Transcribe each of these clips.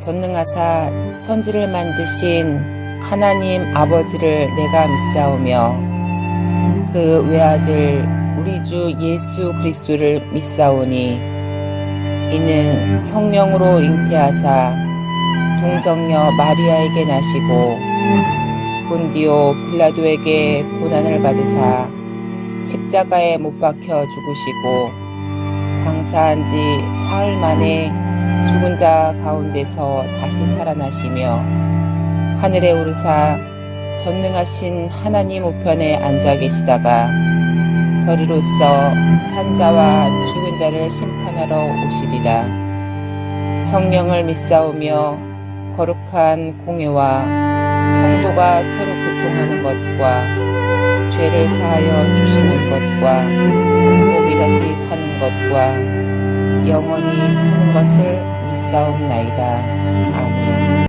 전능하사 천지를 만드신 하나님 아버지를 내가 믿사오며 그 외아들 우리 주 예수 그리스도를 믿사오니 이는 성령으로 잉태하사 동정녀 마리아에게 나시고 본디오 빌라도에게 고난을 받으사 십자가에 못 박혀 죽으시고 장사한 지 사흘 만에 죽은 자 가운데서 다시 살아나시며 하늘에 오르사 전능하신 하나님 우편에 앉아 계시다가 저리로서 산자와 죽은 자를 심판하러 오시리라. 성령을 믿사오며 거룩한 공회와 성도가 서로 교통하는 것과 죄를 사하여 주시는 것과 몸이 다시 사는 것과 영원히 사는 것을 믿사옵나이다. 아멘.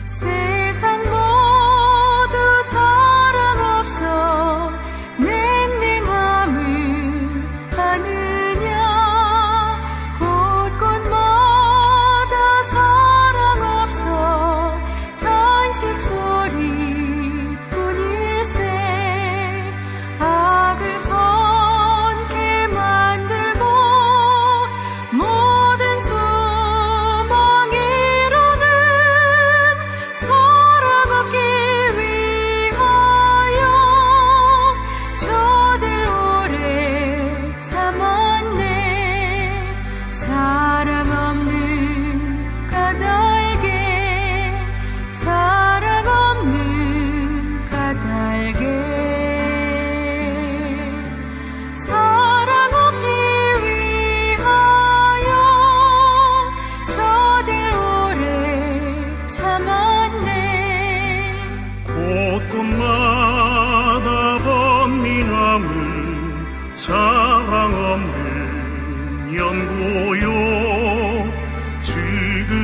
세상 모두 사랑 없어 냉랭함을 아느냐 곳곳마다 사랑 없어 단식 소리뿐일세 악을 선케 만들고 모든 소망 이루는 사랑 얻기 위하여 저들 오래 참았네. 사랑 없는 까닭에 사랑 없는 까닭에 사랑 얻기 위하여 저들 오래 참았네. 곳곳마다 번민함은 사랑 없는 연고요.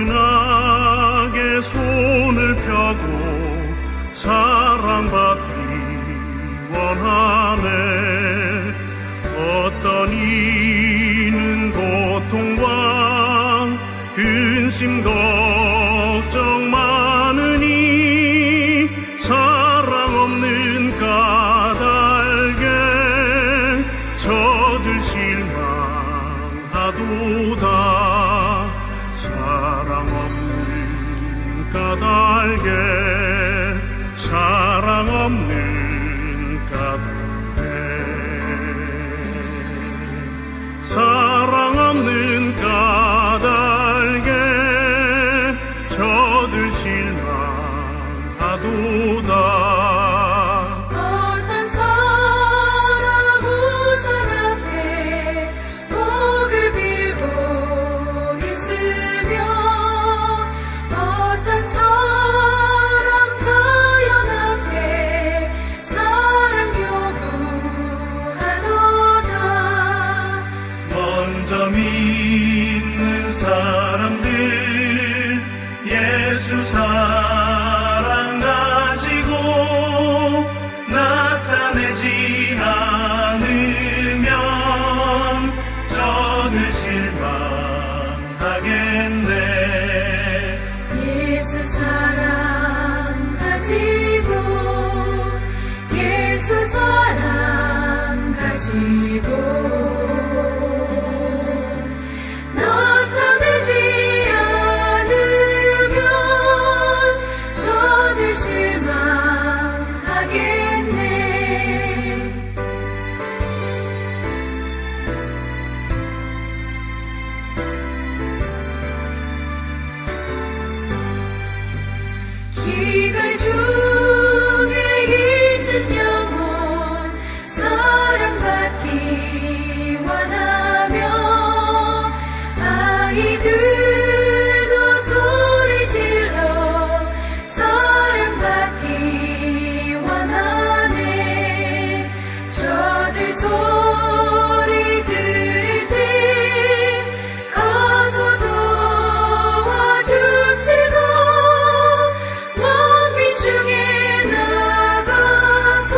지근하게 손을 펴고 사랑받기 원하네. 어떤 이는 고통과 근심 걱정 많으니 사랑 없는 까닭에 저들 실망하도다. 사랑 없는 까닭에 사랑 없는 까닭에 사랑 없는 까닭에 저들 실망하도다. 어떤 사람 우상 앞에 복을 빌고 있으며 어떤 사람 자연 앞에 사랑 요구하도다. 먼저 믿는 사람들 예수 사랑 가지고 나타내지 않으면 저들 실망하겠네. 예수 사랑 가지고 예수 사랑 가지고 나타내지 않으면 저들 실망하겠네. 기갈 중에 있는 영혼 사랑받기 원하며 아이들도 소리질러 사랑받기 원하네. 저들 소리 들을 때 가서 도와주시고 먼 빈 중에 나가서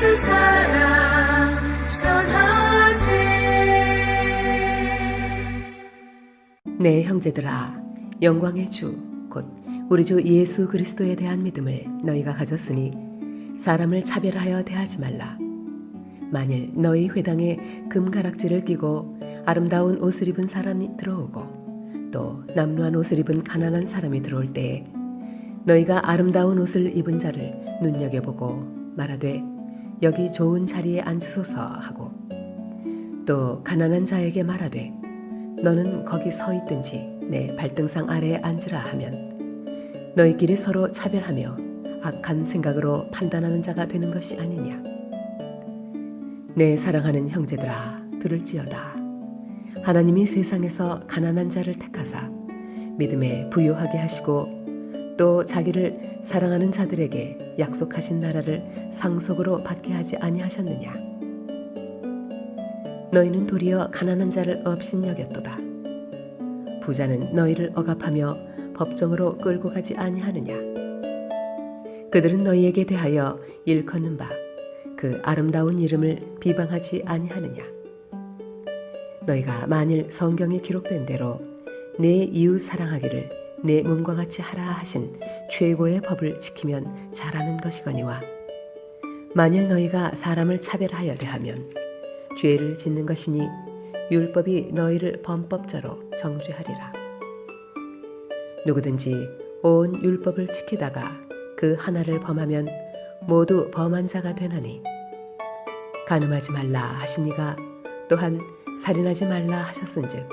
예수 사랑 전하세. 네, 형제들아, 영광의 주 곧 우리 주 예수 그리스도에 대한 믿음을 너희가 가졌으니 사람을 차별하여 대하지 말라. 만일 너희 회당에 금가락지를 끼고 아름다운 옷을 입은 사람이 들어오고 또 남루한 옷을 입은 가난한 사람이 들어올 때에 너희가 아름다운 옷을 입은 자를 눈여겨보고 말하되 여기 좋은 자리에 앉으소서 하고 또 가난한 자에게 말하되 너는 거기 서 있든지 내 발등상 아래에 앉으라 하면 너희끼리 서로 차별하며 악한 생각으로 판단하는 자가 되는 것이 아니냐. 내 사랑하는 형제들아, 들을지어다. 하나님이 세상에서 가난한 자를 택하사 믿음에 부유하게 하시고 또 자기를 사랑하는 자들에게 약속하신 나라를 상속으로 받게 하지 아니하셨느냐. 너희는 도리어 가난한 자를 업신여겼도다. 부자는 너희를 억압하며 법정으로 끌고 가지 아니하느냐. 그들은 너희에게 대하여 일컫는 바 그 아름다운 이름을 비방하지 아니하느냐. 너희가 만일 성경에 기록된 대로 내 이웃 사랑하기를 내 몸과 같이 하라 하신 최고의 법을 지키면 잘하는 것이거니와 만일 너희가 사람을 차별하여 대하면 죄를 짓는 것이니 율법이 너희를 범법자로 정죄하리라. 누구든지 온 율법을 지키다가 그 하나를 범하면 모두 범한 자가 되나니 간음하지 말라 하시니가 또한 살인하지 말라 하셨은즉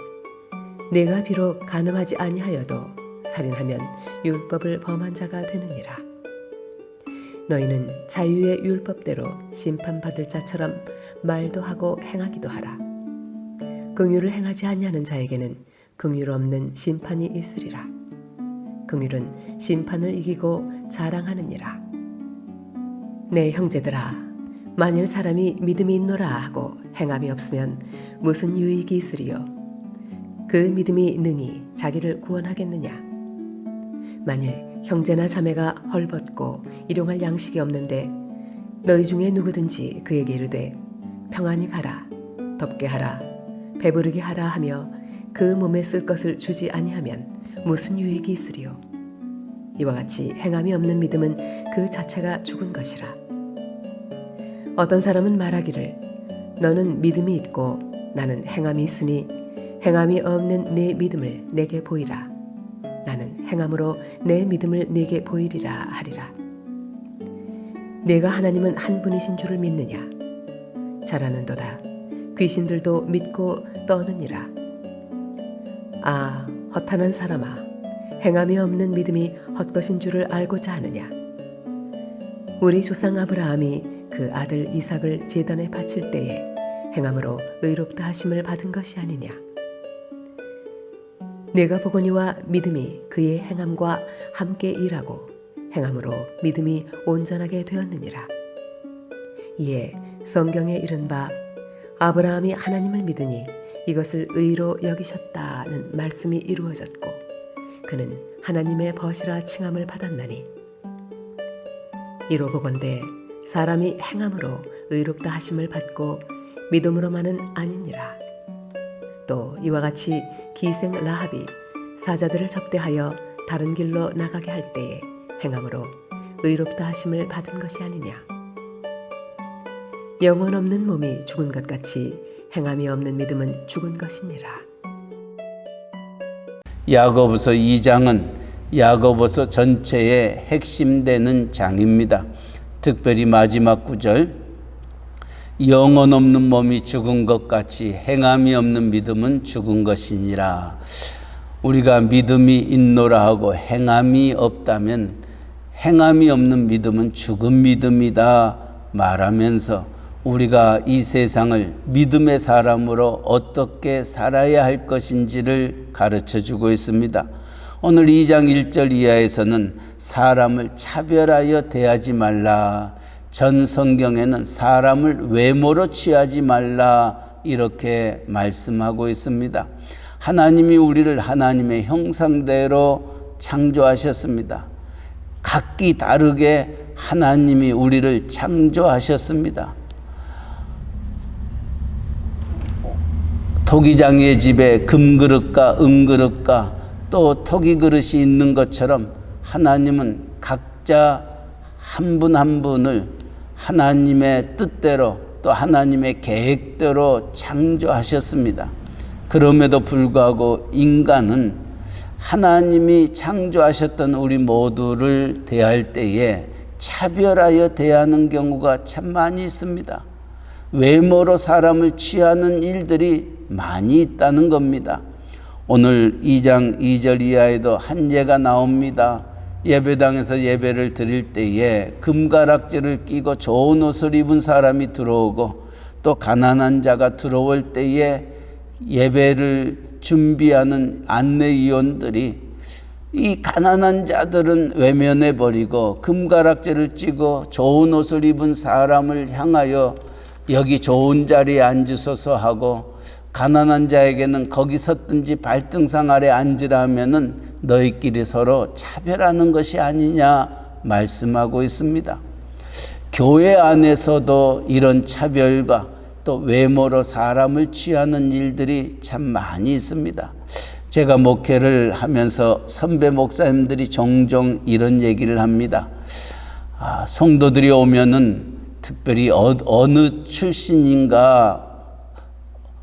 내가 비록 간음하지 아니하여도 살인하면 율법을 범한 자가 되느니라. 너희는 자유의 율법대로 심판받을 자처럼 말도 하고 행하기도 하라. 긍휼을 행하지 아니하는 자에게는 긍휼 없는 심판이 있으리라. 긍휼은 심판을 이기고 자랑하느니라. 네, 형제들아, 만일 사람이 믿음이 있노라 하고 행함이 없으면 무슨 유익이 있으리요? 그 믿음이 능히 자기를 구원하겠느냐? 만일 형제나 자매가 헐벗고 일용할 양식이 없는데 너희 중에 누구든지 그에게 이르되 평안히 가라, 덥게 하라, 배부르게 하라 하며 그 몸에 쓸 것을 주지 아니하면 무슨 유익이 있으리요? 이와 같이 행함이 없는 믿음은 그 자체가 죽은 것이라. 어떤 사람은 말하기를 너는 믿음이 있고 나는 행함이 있으니 행함이 없는 내 믿음을 내게 보이라. 나는 행함으로 내 믿음을 내게 보이리라 하리라. 내가 하나님은 한 분이신 줄을 믿느냐? 잘하는도다. 귀신들도 믿고 떠느니라. 아, 허탄한 사람아, 행함이 없는 믿음이 헛것인 줄을 알고자 하느냐? 우리 조상 아브라함이 그 아들 이삭을 제단에 바칠 때에 행함으로 의롭다 하심을 받은 것이 아니냐? 내가 보거니와 믿음이 그의 행함과 함께 일하고 행함으로 믿음이 온전하게 되었느니라. 이에 성경에 이른 바 아브라함이 하나님을 믿으니 이것을 의로 여기셨다는 말씀이 이루어졌고 그는 하나님의 벗이라 칭함을 받았나니 이로 보건대 사람이 행함으로 의롭다 하심을 받고 믿음으로만은 아니니라. 또 이와 같이 기생 라합이 사자들을 접대하여 다른 길로 나가게 할 때에 행함으로 의롭다 하심을 받은 것이 아니냐. 영혼 없는 몸이 죽은 것 같이 행함이 없는 믿음은 죽은 것이니라. 야고보서 2장은 야고보서 전체의 핵심되는 장입니다. 특별히 마지막 구절, 영혼 없는 몸이 죽은 것 같이 행함이 없는 믿음은 죽은 것이니라. 우리가 믿음이 있노라 하고 행함이 없다면 행함이 없는 믿음은 죽은 믿음이다 말하면서 우리가 이 세상을 믿음의 사람으로 어떻게 살아야 할 것인지를 가르쳐주고 있습니다. 오늘 2장 1절 이하에서는 사람을 차별하여 대하지 말라, 전 성경에는 사람을 외모로 취하지 말라 이렇게 말씀하고 있습니다. 하나님이 우리를 하나님의 형상대로 창조하셨습니다. 각기 다르게 하나님이 우리를 창조하셨습니다. 토기장의 집에 금그릇과 은그릇과 또 토기그릇이 있는 것처럼 하나님은 각자 한 분 한 분을 하나님의 뜻대로 또 하나님의 계획대로 창조하셨습니다. 그럼에도 불구하고 인간은 하나님이 창조하셨던 우리 모두를 대할 때에 차별하여 대하는 경우가 참 많이 있습니다. 외모로 사람을 취하는 일들이 많이 있다는 겁니다. 오늘 2장 2절 이하에도 한 예가 나옵니다. 예배당에서 예배를 드릴 때에 금가락지를 끼고 좋은 옷을 입은 사람이 들어오고 또 가난한 자가 들어올 때에 예배를 준비하는 안내위원들이 이 가난한 자들은 외면해 버리고 금가락지를 찌고 좋은 옷을 입은 사람을 향하여 여기 좋은 자리에 앉으소서 하고, 가난한 자에게는 거기 섰든지 발등상 아래 앉으라 하면은 너희끼리 서로 차별하는 것이 아니냐 말씀하고 있습니다. 교회 안에서도 이런 차별과 또 외모로 사람을 취하는 일들이 참 많이 있습니다. 제가 목회를 하면서 선배 목사님들이 종종 이런 얘기를 합니다. 성도들이 오면은 특별히 어느 출신인가,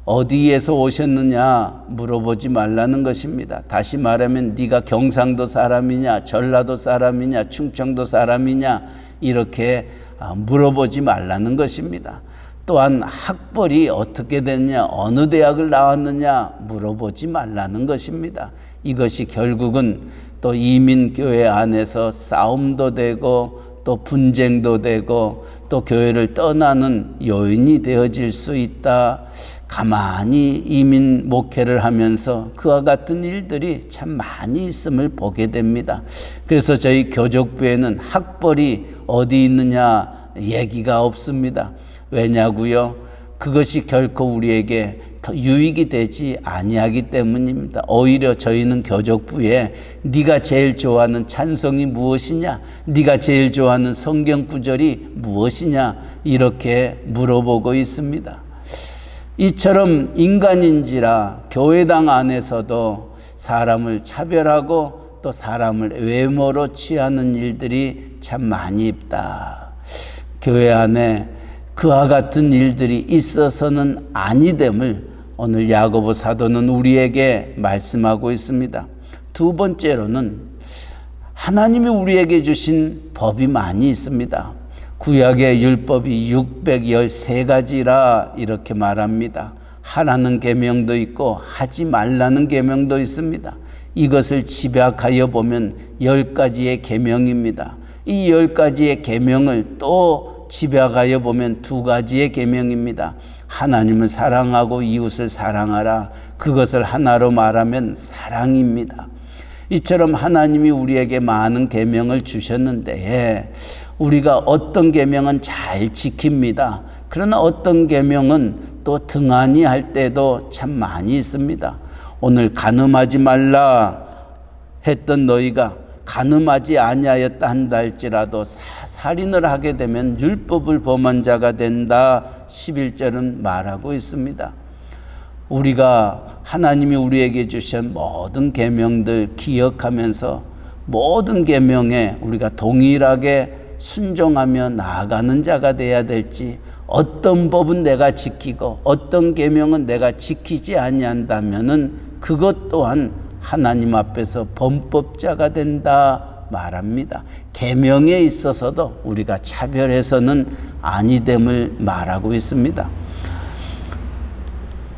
어디에서 오셨느냐 물어보지 말라는 것입니다. 다시 말하면 네가 경상도 사람이냐, 전라도 사람이냐, 충청도 사람이냐 이렇게 물어보지 말라는 것입니다. 또한 학벌이 어떻게 됐냐, 어느 대학을 나왔느냐 물어보지 말라는 것입니다. 이것이 결국은 또 이민교회 안에서 싸움도 되고 또 분쟁도 되고 또 교회를 떠나는 요인이 되어질 수 있다. 가만히 이민 목회를 하면서 그와 같은 일들이 참 많이 있음을 보게 됩니다. 그래서 저희 교족부에는 학벌이 어디 있느냐 얘기가 없습니다. 왜냐고요? 그것이 결코 우리에게 더 유익이 되지 아니하기 때문입니다. 오히려 저희는 교족부에 네가 제일 좋아하는 찬송이 무엇이냐, 네가 제일 좋아하는 성경 구절이 무엇이냐 이렇게 물어보고 있습니다. 이처럼 인간인지라 교회당 안에서도 사람을 차별하고 또 사람을 외모로 취하는 일들이 참 많이 있다. 교회 안에 그와 같은 일들이 있어서는 아니됨을 오늘 야고보 사도는 우리에게 말씀하고 있습니다. 두 번째로는 하나님이 우리에게 주신 법이 많이 있습니다. 구약의 율법이 613가지라 이렇게 말합니다. 하라는 계명도 있고 하지 말라는 계명도 있습니다. 이것을 집약하여 보면 10가지의 계명입니다. 이 10가지의 계명을 또 집약하여 보면 2가지의 계명입니다. 하나님을 사랑하고 이웃을 사랑하라. 그것을 하나로 말하면 사랑입니다. 이처럼 하나님이 우리에게 많은 계명을 주셨는데 우리가 어떤 계명은 잘 지킵니다. 그러나 어떤 계명은 또 등한히 할 때도 참 많이 있습니다. 오늘 간음하지 말라 했던 너희가 간음하지 아니하였다 한다 할지라도 살인을 하게 되면 율법을 범한 자가 된다. 11절은 말하고 있습니다. 우리가 하나님이 우리에게 주신 모든 계명들 기억하면서 모든 계명에 우리가 동일하게 순종하며 나아가는 자가 돼야 될지, 어떤 법은 내가 지키고 어떤 계명은 내가 지키지 아니한다면은 그것 또한 하나님 앞에서 범법자가 된다 말합니다. 계명에 있어서도 우리가 차별해서는 아니됨을 말하고 있습니다.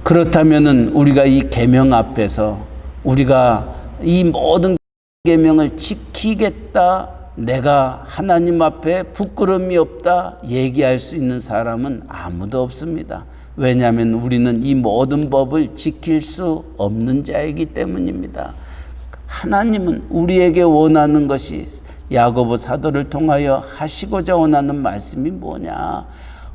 그렇다면은 우리가 이 계명 앞에서 우리가 이 모든 계명을 지키겠다, 내가 하나님 앞에 부끄러움이 없다 얘기할 수 있는 사람은 아무도 없습니다. 왜냐하면 우리는 이 모든 법을 지킬 수 없는 자이기 때문입니다. 하나님은 우리에게 원하는 것이, 야고보 사도를 통하여 하시고자 원하는 말씀이 뭐냐?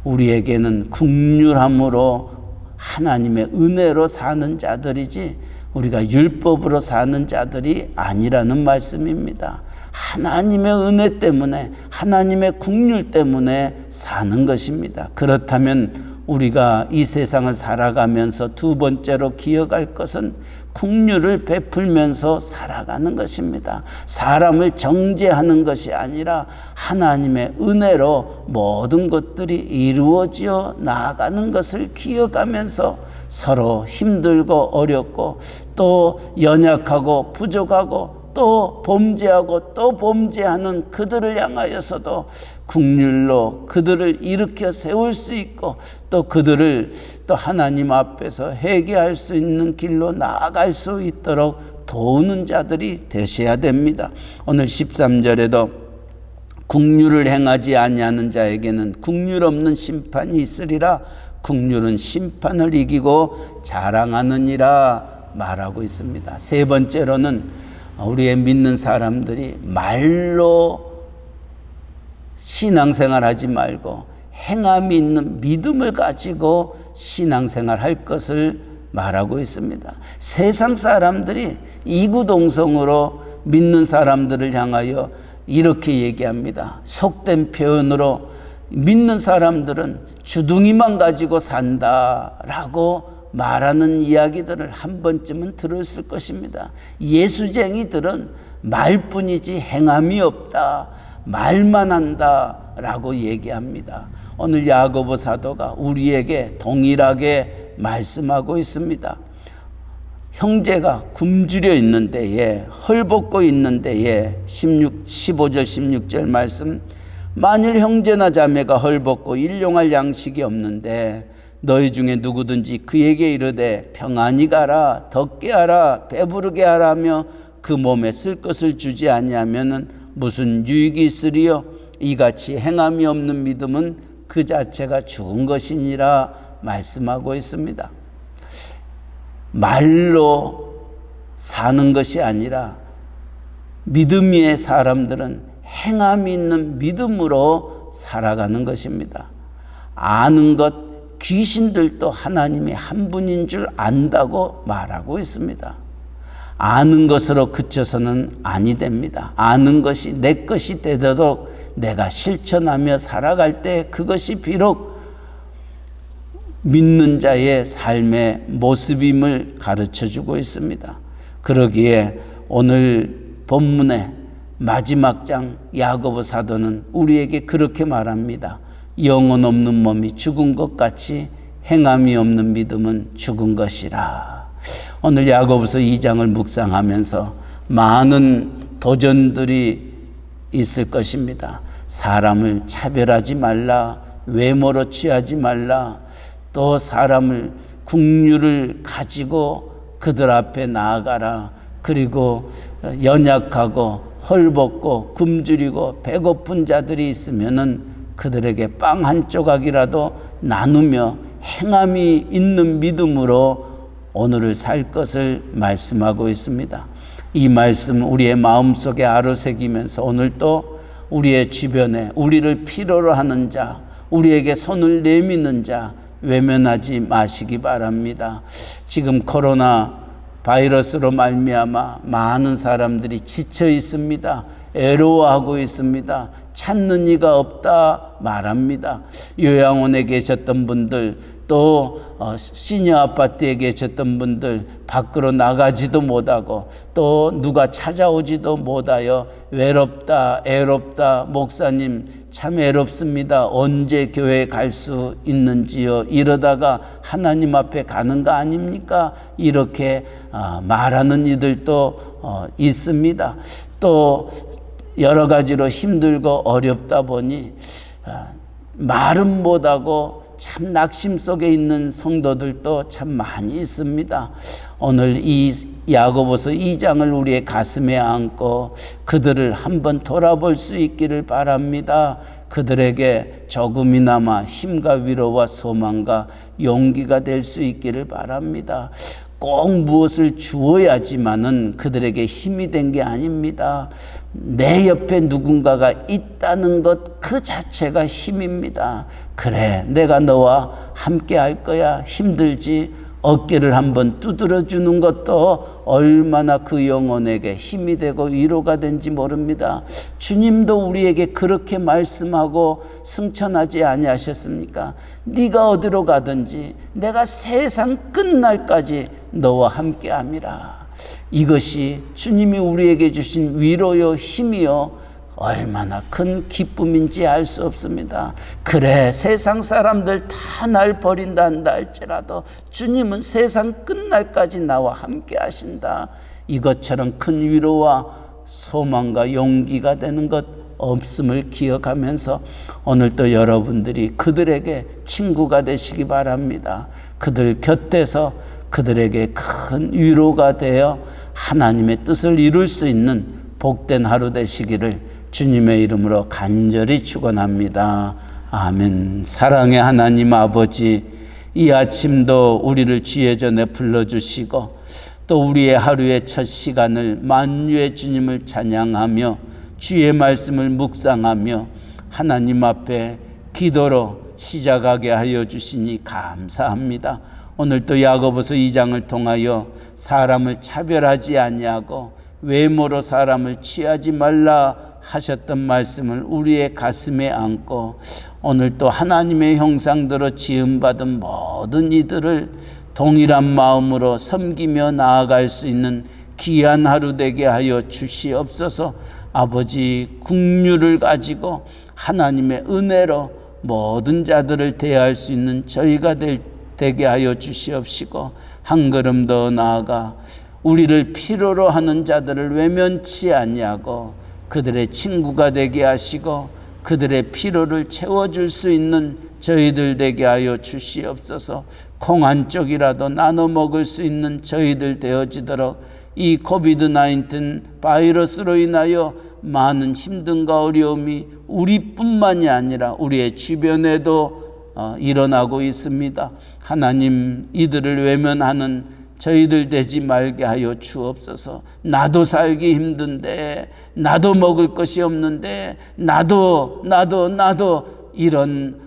우리에게는 긍휼함으로 하나님의 은혜로 사는 자들이지 우리가 율법으로 사는 자들이 아니라는 말씀입니다. 하나님의 은혜 때문에, 하나님의 긍휼 때문에 사는 것입니다. 그렇다면 우리가 이 세상을 살아가면서 두 번째로 기억할 것은 긍휼을 베풀면서 살아가는 것입니다. 사람을 정죄하는 것이 아니라 하나님의 은혜로 모든 것들이 이루어져 나아가는 것을 기억하면서 서로 힘들고 어렵고 또 연약하고 부족하고 또 범죄하고 또 범죄하는 그들을 향하여서도 긍휼로 그들을 일으켜 세울 수 있고 또 그들을 또 하나님 앞에서 회개할 수 있는 길로 나아갈 수 있도록 도우는 자들이 되셔야 됩니다. 오늘 13절에도 긍휼을 행하지 아니하는 자에게는 긍휼 없는 심판이 있으리라. 긍휼은 심판을 이기고 자랑하느니라 말하고 있습니다. 세 번째로는 우리의 믿는 사람들이 말로 신앙생활 하지 말고 행함이 있는 믿음을 가지고 신앙생활 할 것을 말하고 있습니다. 세상 사람들이 이구동성으로 믿는 사람들을 향하여 이렇게 얘기합니다. 속된 표현으로 믿는 사람들은 주둥이만 가지고 산다라고 말하는 이야기들을 한 번쯤은 들었을 것입니다. 예수쟁이들은 말뿐이지 행함이 없다, 말만 한다라고 얘기합니다. 오늘 야고보 사도가 우리에게 동일하게 말씀하고 있습니다. 형제가 굶주려 있는 데에, 헐벗고 있는 데에 15절 16절 말씀, 만일 형제나 자매가 헐벗고 일용할 양식이 없는데 너희 중에 누구든지 그에게 이르되 평안히 가라, 덥게 하라, 배부르게 하라며 그 몸에 쓸 것을 주지 아니하면은 무슨 유익이 있으리요? 이같이 행함이 없는 믿음은 그 자체가 죽은 것이니라 말씀하고 있습니다. 말로 사는 것이 아니라 믿음 위의 사람들은 행함이 있는 믿음으로 살아가는 것입니다. 아는 것, 귀신들도 하나님이 한 분인 줄 안다고 말하고 있습니다. 아는 것으로 그쳐서는 아니 됩니다. 아는 것이 내 것이 되도록 내가 실천하며 살아갈 때 그것이 비록 믿는 자의 삶의 모습임을 가르쳐주고 있습니다. 그러기에 오늘 본문의 마지막 장 야고보 사도는 우리에게 그렇게 말합니다. 영혼 없는 몸이 죽은 것 같이 행함이 없는 믿음은 죽은 것이라. 오늘 야고보서 2장을 묵상하면서 많은 도전들이 있을 것입니다. 사람을 차별하지 말라, 외모로 취하지 말라, 또 사람을 긍휼을 가지고 그들 앞에 나아가라. 그리고 연약하고 헐벗고 굶주리고 배고픈 자들이 있으면은 그들에게 빵 한 조각이라도 나누며 행함이 있는 믿음으로 오늘을 살 것을 말씀하고 있습니다. 이 말씀 우리의 마음속에 아로새기면서 오늘 또 우리의 주변에 우리를 필요로 하는 자, 우리에게 손을 내미는 자 외면하지 마시기 바랍니다. 지금 코로나 바이러스로 말미암아 많은 사람들이 지쳐 있습니다. 애로워하고 있습니다. 찾는 이가 없다 말합니다. 요양원에 계셨던 분들, 또 시니어 아파트에 계셨던 분들 밖으로 나가지도 못하고 또 누가 찾아오지도 못하여 외롭다, 애롭다, 목사님 참 애롭습니다. 언제 교회 갈 수 있는지요? 이러다가 하나님 앞에 가는 거 아닙니까? 이렇게 말하는 이들도 있습니다. 또 여러 가지로 힘들고 어렵다 보니 말은 못하고 참 낙심 속에 있는 성도들도 참 많이 있습니다. 오늘 이 야고보서 2장을 우리의 가슴에 안고 그들을 한번 돌아볼 수 있기를 바랍니다. 그들에게 조금이나마 힘과 위로와 소망과 용기가 될 수 있기를 바랍니다. 꼭 무엇을 주어야지만은 그들에게 힘이 된 게 아닙니다. 내 옆에 누군가가 있다는 것 그 자체가 힘입니다. 그래, 내가 너와 함께 할 거야. 힘들지? 어깨를 한번 두드려 주는 것도 얼마나 그 영혼에게 힘이 되고 위로가 된지 모릅니다. 주님도 우리에게 그렇게 말씀하고 승천하지 아니하셨습니까? 네가 어디로 가든지 내가 세상 끝날까지 너와 함께함이라. 이것이 주님이 우리에게 주신 위로요 힘이요 얼마나 큰 기쁨인지 알 수 없습니다. 그래, 세상 사람들 다 날 버린다 한다 할지라도 주님은 세상 끝날까지 나와 함께 하신다. 이것처럼 큰 위로와 소망과 용기가 되는 것 없음을 기억하면서 오늘 또 여러분들이 그들에게 친구가 되시기 바랍니다. 그들 곁에서 그들에게 큰 위로가 되어 하나님의 뜻을 이룰 수 있는 복된 하루 되시기를 주님의 이름으로 간절히 축원합니다. 아멘. 사랑의 하나님 아버지, 이 아침도 우리를 주의 전에 불러주시고 또 우리의 하루의 첫 시간을 만유의 주님을 찬양하며 주의 말씀을 묵상하며 하나님 앞에 기도로 시작하게 하여 주시니 감사합니다. 오늘 또 야고보서 2장을 통하여 사람을 차별하지 아니하고 외모로 사람을 취하지 말라 하셨던 말씀을 우리의 가슴에 안고 오늘 또 하나님의 형상대로 지음받은 모든 이들을 동일한 마음으로 섬기며 나아갈 수 있는 귀한 하루 되게 하여 주시옵소서. 아버지, 긍휼을 가지고 하나님의 은혜로 모든 자들을 대할 수 있는 저희가 되게 하여 주시옵시고 한 걸음 더 나아가 우리를 필요로 하는 자들을 외면치 아니하고 그들의 친구가 되게 하시고 그들의 필요를 채워줄 수 있는 저희들 되게 하여 주시옵소서. 콩 한 쪽이라도 나눠 먹을 수 있는 저희들 되어지도록 이 코비드-19 바이러스로 인하여 많은 힘듦과 어려움이 우리뿐만이 아니라 우리의 주변에도 일어나고 있습니다. 하나님, 이들을 외면하는 저희들 되지 말게 하여 주옵소서. 나도 살기 힘든데, 나도 먹을 것이 없는데, 나도 이런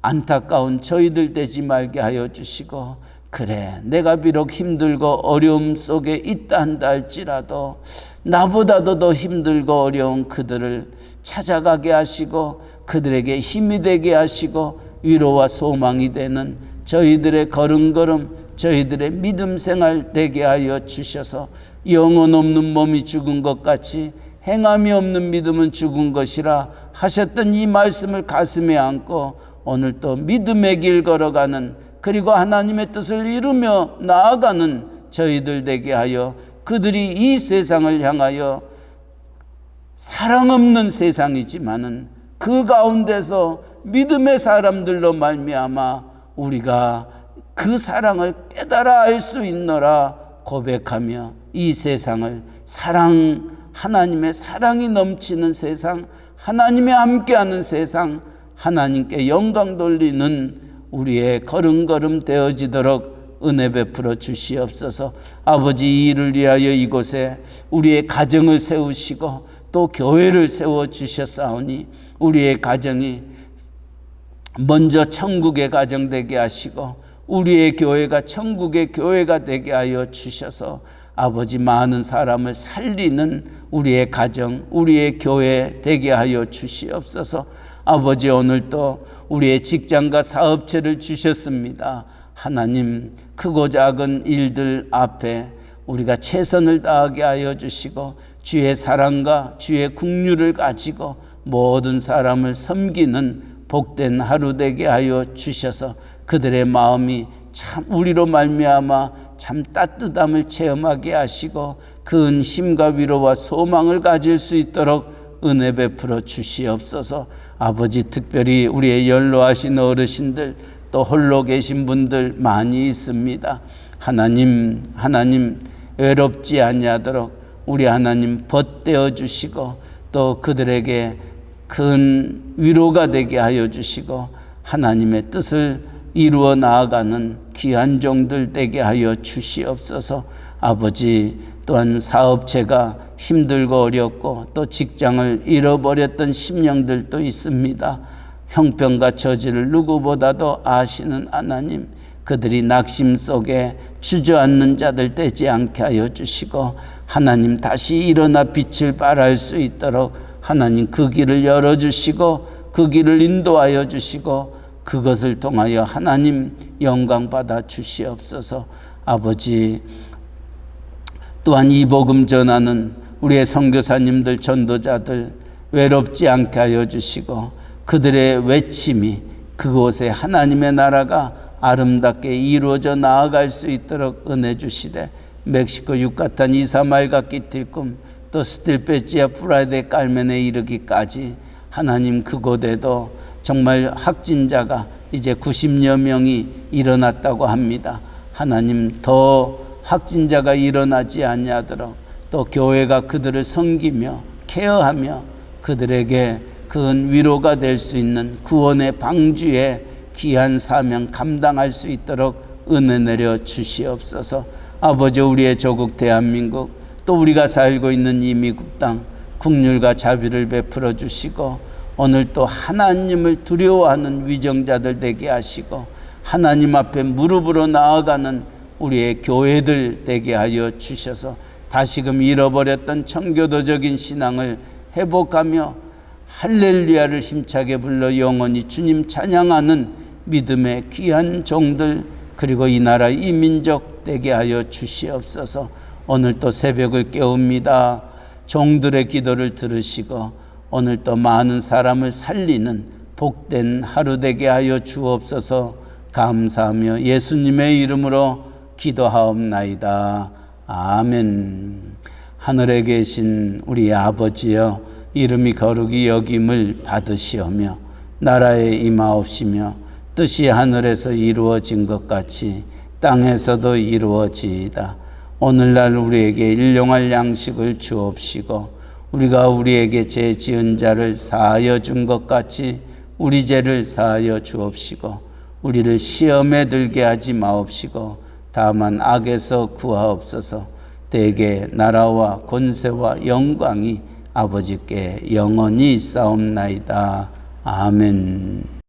안타까운 저희들 되지 말게 하여 주시고, 그래, 내가 비록 힘들고 어려움 속에 있다 한다 할지라도 나보다도 더 힘들고 어려운 그들을 찾아가게 하시고 그들에게 힘이 되게 하시고 위로와 소망이 되는 저희들의 걸음걸음, 저희들의 믿음 생활 되게 하여 주셔서 영혼 없는 몸이 죽은 것 같이 행함이 없는 믿음은 죽은 것이라 하셨던 이 말씀을 가슴에 안고 오늘 또 믿음의 길 걸어가는, 그리고 하나님의 뜻을 이루며 나아가는 저희들 되게 하여 그들이 이 세상을 향하여 사랑 없는 세상이지만은 그 가운데서 믿음의 사람들로 말미암아 우리가 그 사랑을 깨달아 알 수 있노라 고백하며 이 세상을 하나님의 사랑이 넘치는 세상, 하나님의 함께하는 세상, 하나님께 영광 돌리는 우리의 걸음걸음 되어지도록 은혜 베풀어 주시옵소서. 아버지, 이 일을 위하여 이곳에 우리의 가정을 세우시고 또 교회를 세워주셨사오니 우리의 가정이 먼저 천국의 가정 되게 하시고 우리의 교회가 천국의 교회가 되게 하여 주셔서 아버지, 많은 사람을 살리는 우리의 가정, 우리의 교회 되게 하여 주시옵소서. 아버지, 오늘 또 우리의 직장과 사업체를 주셨습니다. 하나님, 크고 작은 일들 앞에 우리가 최선을 다하게 하여 주시고 주의 사랑과 주의 긍휼을 가지고 모든 사람을 섬기는 복된 하루 되게 하여 주셔서 그들의 마음이 참 우리로 말미암아 참 따뜻함을 체험하게 하시고 근심과 위로와 소망을 가질 수 있도록 은혜 베풀어 주시옵소서. 아버지, 특별히 우리의 연로하신 어르신들 또 홀로 계신 분들 많이 있습니다. 하나님 외롭지 아니하도록 우리 하나님 벗대어 주시고 또 그들에게 큰 위로가 되게 하여 주시고 하나님의 뜻을 이루어 나아가는 귀한 종들 되게 하여 주시옵소서. 아버지, 또한 사업체가 힘들고 어렵고 또 직장을 잃어버렸던 심령들도 있습니다. 형편과 처지를 누구보다도 아시는 하나님, 그들이 낙심 속에 주저앉는 자들 되지 않게 하여 주시고 하나님 다시 일어나 빛을 발할 수 있도록 하나님 그 길을 열어주시고 그 길을 인도하여 주시고 그것을 통하여 하나님 영광 받아 주시옵소서. 아버지, 또한 이 복음 전하는 우리의 선교사님들, 전도자들 외롭지 않게 하여 주시고 그들의 외침이 그곳에 하나님의 나라가 아름답게 이루어져 나아갈 수 있도록 은혜 주시되 멕시코 유카탄 이사말과 끼틸꿈 또 스틸페지아 프라이데 깔멘에 이르기까지 하나님 그곳에도 정말 확진자가 이제 90여 명이 일어났다고 합니다. 하나님 더 확진자가 일어나지 아니하도록 또 교회가 그들을 섬기며 케어하며 그들에게 큰 위로가 될 수 있는 구원의 방주의 귀한 사명 감당할 수 있도록 은혜 내려 주시옵소서. 아버지, 우리의 조국 대한민국 또 우리가 살고 있는 이 미국 땅 국률과 자비를 베풀어 주시고 오늘 또 하나님을 두려워하는 위정자들 되게 하시고 하나님 앞에 무릎으로 나아가는 우리의 교회들 되게 하여 주셔서 다시금 잃어버렸던 청교도적인 신앙을 회복하며 할렐루야를 힘차게 불러 영원히 주님 찬양하는 믿음의 귀한 종들 그리고 이 나라 이 민족 되게 하여 주시옵소서. 오늘 또 새벽을 깨웁니다. 종들의 기도를 들으시고 오늘 또 많은 사람을 살리는 복된 하루 되게 하여 주옵소서. 감사하며 예수님의 이름으로 기도하옵나이다. 아멘. 하늘에 계신 우리 아버지여, 이름이 거룩히 여김을 받으시오며 나라에 임하옵시며 뜻이 하늘에서 이루어진 것 같이 땅에서도 이루어지이다. 오늘날 우리에게 일용할 양식을 주옵시고 우리가 우리에게 죄 지은 자를 사하여 준 것 같이 우리 죄를 사하여 주옵시고 우리를 시험에 들게 하지 마옵시고 다만 악에서 구하옵소서. 대개 나라와 권세와 영광이 아버지께 영원히 있사옵나이다. 아멘.